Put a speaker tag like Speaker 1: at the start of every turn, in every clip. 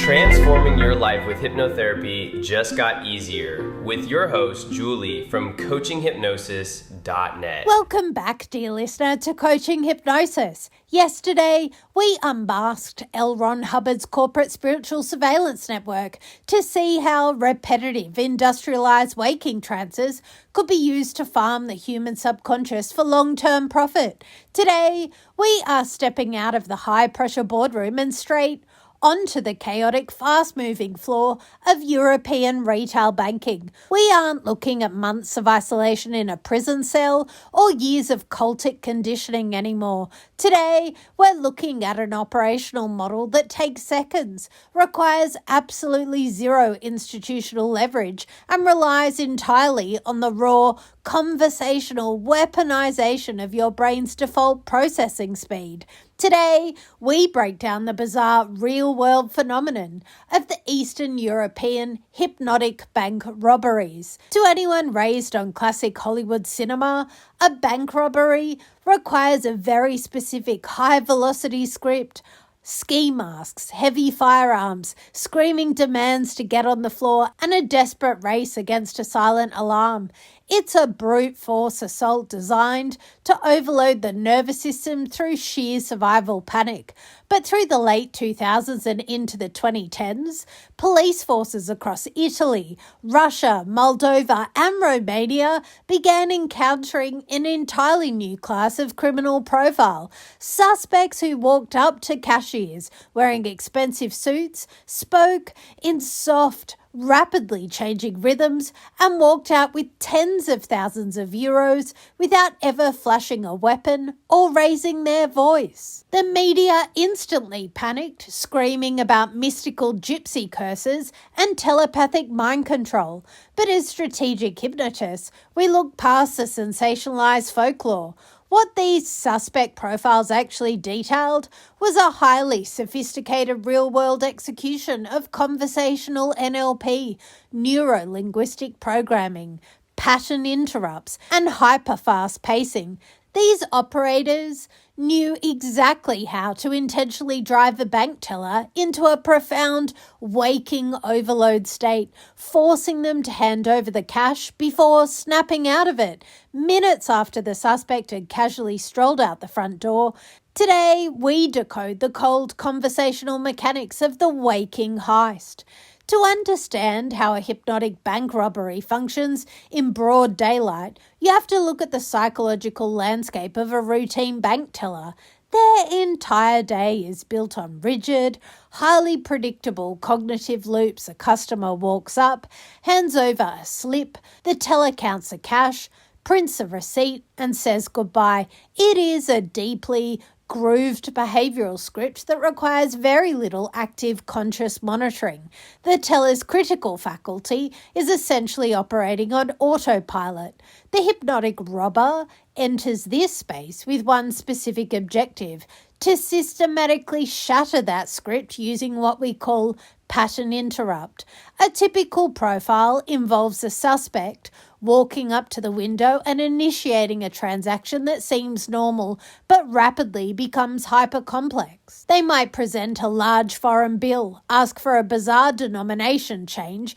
Speaker 1: Transforming your life with hypnotherapy just got easier with your host, Julie from CoachingHypnosis.net.
Speaker 2: Welcome back, dear listener, to Coaching Hypnosis. Yesterday, we unmasked L. Ron Hubbard's corporate spiritual surveillance network to see how repetitive industrialized waking trances could be used to farm the human subconscious for long-term profit. Today, we are stepping out of the high-pressure boardroom and straight onto the chaotic, fast-moving floor of European retail banking. We aren't looking at months of isolation in a prison cell or years of cultic conditioning anymore. Today, we're looking at an operational model that takes seconds, requires absolutely zero institutional leverage, and relies entirely on the raw, conversational weaponization of your brain's default processing speed. Today, we break down the bizarre real-world phenomenon of the Eastern European hypnotic bank robberies. To anyone raised on classic Hollywood cinema, a bank robbery requires a very specific high-velocity script, ski masks, heavy firearms, screaming demands to get on the floor, and a desperate race against a silent alarm. It's a brute force assault designed to overload the nervous system through sheer survival panic. But through the late 2000s and into the 2010s, police forces across Italy, Russia, Moldova, and Romania began encountering an entirely new class of criminal profile. Suspects who walked up to cashiers wearing expensive suits, spoke in soft, rapidly changing rhythms, and walked out with tens of thousands of euros without ever flashing a weapon or raising their voice. The media instantly panicked, screaming about mystical gypsy curses and telepathic mind control. But as strategic hypnotists, we look past the sensationalized folklore. What these suspect profiles actually detailed was a highly sophisticated real-world execution of conversational NLP, neuro-linguistic programming, pattern interrupts, and hyper-fast pacing. These operators knew exactly how to intentionally drive a bank teller into a profound waking overload state, forcing them to hand over the cash before snapping out of it, minutes after the suspect had casually strolled out the front door. Today, we decode the cold conversational mechanics of the waking heist. To understand how a hypnotic bank robbery functions in broad daylight, you have to look at the psychological landscape of a routine bank teller. Their entire day is built on rigid, highly predictable cognitive loops. A customer walks up, hands over a slip, the teller counts the cash, prints a receipt, and says goodbye. It is a deeply grooved behavioral script that requires very little active conscious monitoring. The teller's critical faculty is essentially operating on autopilot. The hypnotic robber enters this space with one specific objective: to systematically shatter that script using what we call pattern interrupt. A typical profile involves a suspect walking up to the window and initiating a transaction that seems normal but rapidly becomes hyper-complex. They might present a large foreign bill, ask for a bizarre denomination change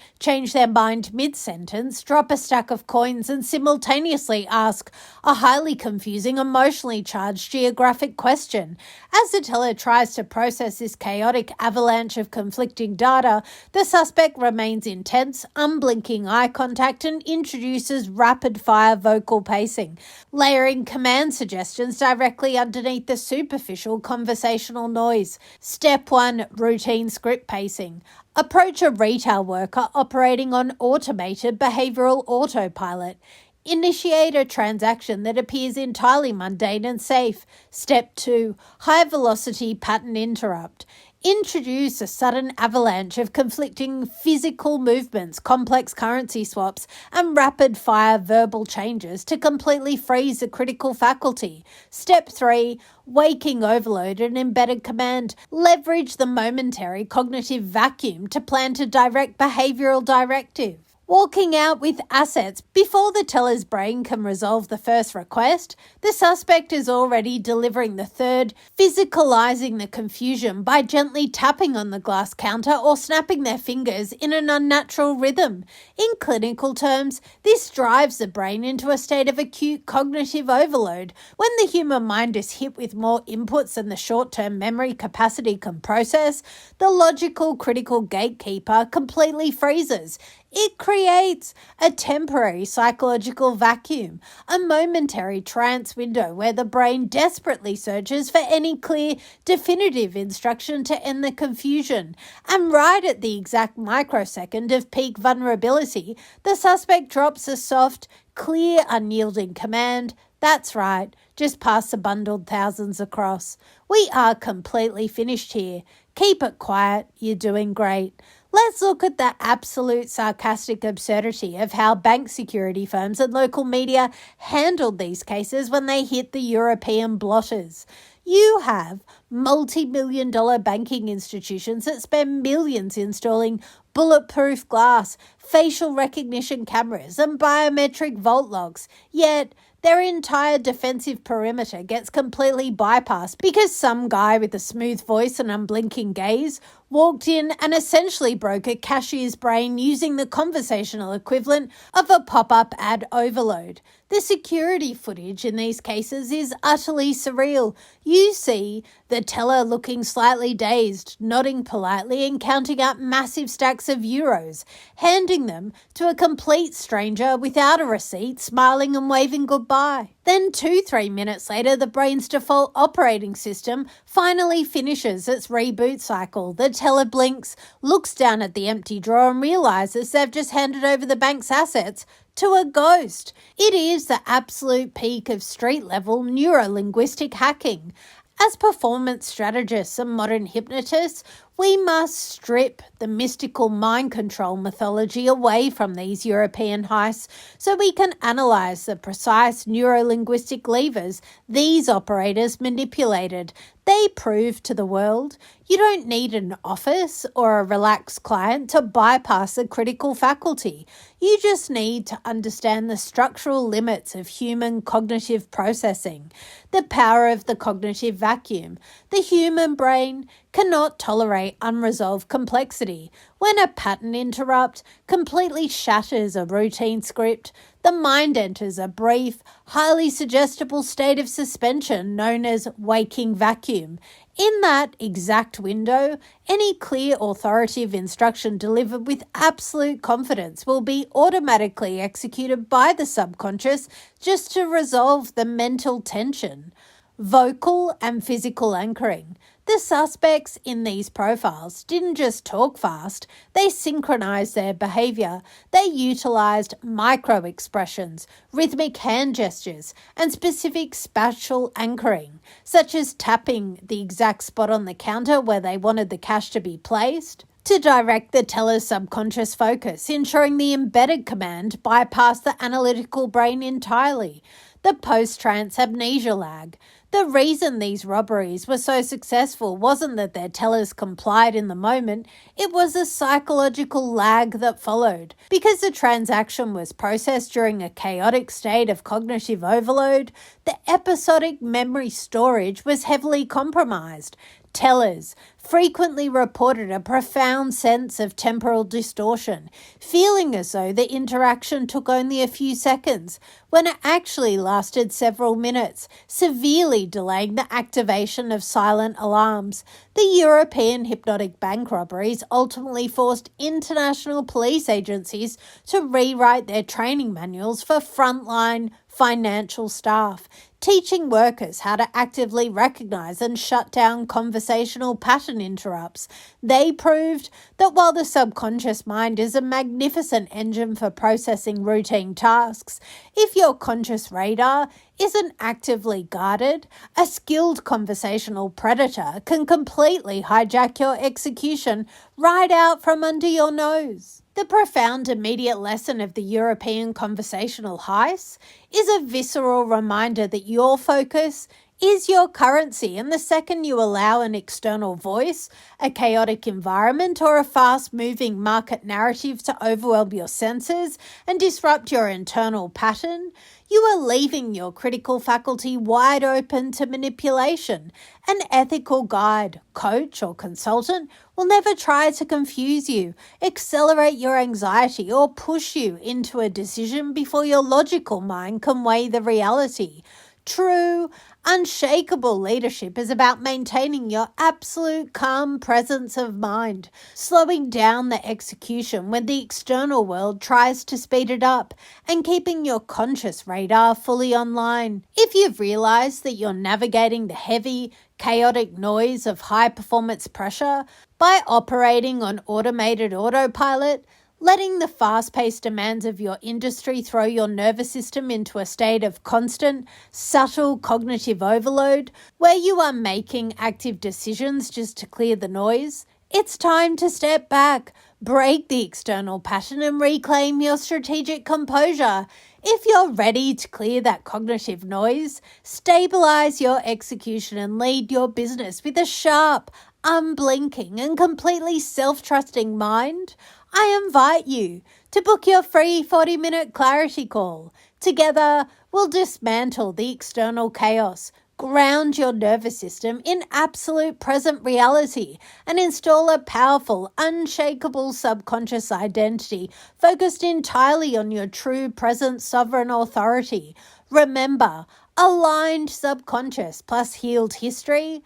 Speaker 2: their mind mid-sentence, drop a stack of coins, and simultaneously ask a highly confusing, emotionally charged geographic question. As the teller tries to process this chaotic avalanche of conflicting data, the suspect remains intense, unblinking eye contact, and introduces rapid-fire vocal pacing, layering command suggestions directly underneath the superficial conversational noise. Step 1, routine script pacing. Approach a retail worker operating on automated behavioral autopilot. Initiate a transaction that appears entirely mundane and safe. Step 2, high-velocity pattern interrupt. Introduce a sudden avalanche of conflicting physical movements, complex currency swaps, and rapid-fire verbal changes to completely freeze the critical faculty. Step 3, waking overload and embedded command. Leverage the momentary cognitive vacuum to plant a direct behavioral directive. Walking out with assets before the teller's brain can resolve the first request, the suspect is already delivering the third, physicalizing the confusion by gently tapping on the glass counter or snapping their fingers in an unnatural rhythm. In clinical terms, this drives the brain into a state of acute cognitive overload. When the human mind is hit with more inputs than the short-term memory capacity can process, the logical critical gatekeeper completely freezes. It creates a temporary psychological vacuum, a momentary trance window where the brain desperately searches for any clear, definitive instruction to end the confusion. And right at the exact microsecond of peak vulnerability, the suspect drops a soft, clear, unyielding command. That's right, just pass the bundled thousands across. We are completely finished here. Keep it quiet, you're doing great. Let's look at the absolute sarcastic absurdity of how bank security firms and local media handled these cases when they hit the European blotters. You have multi-million-dollar banking institutions that spend millions installing bulletproof glass, facial recognition cameras, and biometric vault locks, yet their entire defensive perimeter gets completely bypassed because some guy with a smooth voice and unblinking gaze walked in and essentially broke a cashier's brain using the conversational equivalent of a pop-up ad overload. The security footage in these cases is utterly surreal. You see the teller looking slightly dazed, nodding politely and counting up massive stacks of euros, handing them to a complete stranger without a receipt, smiling and waving goodbye. Then 2-3 minutes later, the brain's default operating system finally finishes its reboot cycle. The teller blinks, looks down at the empty drawer and realizes they've just handed over the bank's assets to a ghost. It is the absolute peak of street-level neuro-linguistic hacking. As performance strategists and modern hypnotists, we must strip the mystical mind control mythology away from these European heists so we can analyze the precise neuro-linguistic levers these operators manipulated. They prove to the world you don't need an office or a relaxed client to bypass the critical faculty. You just need to understand the structural limits of human cognitive processing, the power of the cognitive vacuum. The human brain cannot tolerate unresolved complexity. When a pattern interrupt completely shatters a routine script, the mind enters a brief, highly suggestible state of suspension known as waking vacuum. In that exact window, any clear authoritative instruction delivered with absolute confidence will be automatically executed by the subconscious just to resolve the mental tension. Vocal and physical anchoring. The suspects in these profiles didn't just talk fast, they synchronized their behavior. They utilized micro-expressions, rhythmic hand gestures, and specific spatial anchoring, such as tapping the exact spot on the counter where they wanted the cash to be placed, to direct the teller's subconscious focus, ensuring the embedded command bypassed the analytical brain entirely. The post-trance amnesia lag. The reason these robberies were so successful wasn't that their tellers complied in the moment, it was a psychological lag that followed. Because the transaction was processed during a chaotic state of cognitive overload, the episodic memory storage was heavily compromised. Tellers frequently reported a profound sense of temporal distortion, feeling as though the interaction took only a few seconds, when it actually lasted several minutes, severely delaying the activation of silent alarms. The European hypnotic bank robberies ultimately forced international police agencies to rewrite their training manuals for frontline financial staff, teaching workers how to actively recognize and shut down conversational pattern interrupts. They proved that while the subconscious mind is a magnificent engine for processing routine tasks, if your conscious radar isn't actively guarded, a skilled conversational predator can completely hijack your execution right out from under your nose. The profound immediate lesson of the European conversational heist is a visceral reminder that your focus is your currency, and the second you allow an external voice, a chaotic environment, or a fast-moving market narrative to overwhelm your senses and disrupt your internal pattern, you are leaving your critical faculty wide open to manipulation. An ethical guide, coach, or consultant will never try to confuse you, accelerate your anxiety, or push you into a decision before your logical mind can weigh the reality. True, unshakable leadership is about maintaining your absolute calm presence of mind, slowing down the execution when the external world tries to speed it up, and keeping your conscious radar fully online. If you've realized that you're navigating the heavy, chaotic noise of high-performance pressure by operating on automated autopilot, letting the fast-paced demands of your industry throw your nervous system into a state of constant, subtle cognitive overload, where you are making active decisions just to clear the noise, it's time to step back, break the external pattern, and reclaim your strategic composure. If you're ready to clear that cognitive noise, stabilize your execution and lead your business with a sharp, unblinking, and completely self-trusting mind, I invite you to book your free 40-minute clarity call. Together, we'll dismantle the external chaos, ground your nervous system in absolute present reality, and install a powerful, unshakable subconscious identity focused entirely on your true present sovereign authority. Remember, aligned subconscious plus healed history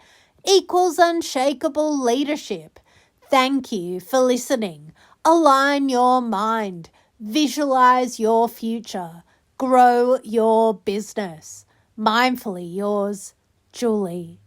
Speaker 2: equals unshakable leadership. Thank you for listening. Align your mind, visualize your future, grow your business. Mindfully yours, Julie.